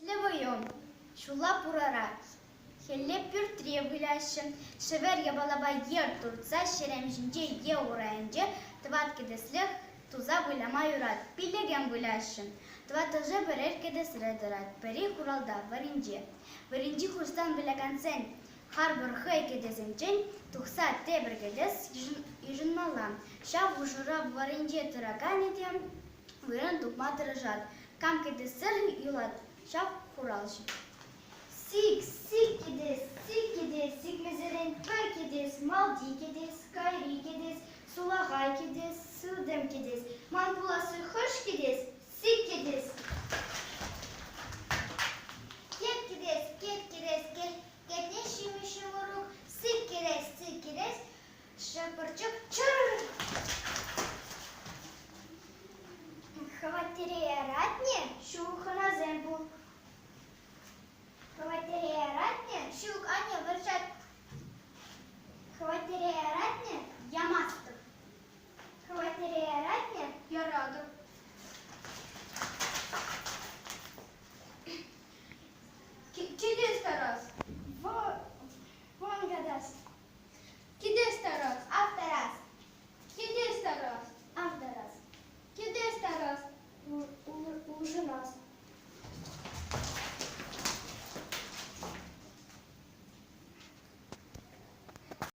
Левоем, шула пурара, хелле пюртре вылящем, шевер я балаба ер турца, шерем жинже е урайынже, тват кедеслех туза выляма юрат, пилеген вылящем, тват уже берер кедес редерат, пери куралда варинже, варинжи хурстан выляган сен, харбор хэй кедесенчен, тухса тебр кедес ижинмалам, шав ушура варинже тыраганетем, вырын тукма тырыжат, кам кедесер юлат, şap kuralşı. Sik kedes, sikmezeren per kedes, maldi kedes, kayri kedes, sulagay kedes, sıldem kedes, manpulası hoş kedes, sik kedes. Ket kedes, ketne şimi şimuruk, sik kedes, şapırçık çır. Хватерея ратне, шуха на землю. Хватерея ратне, шук Аня выршат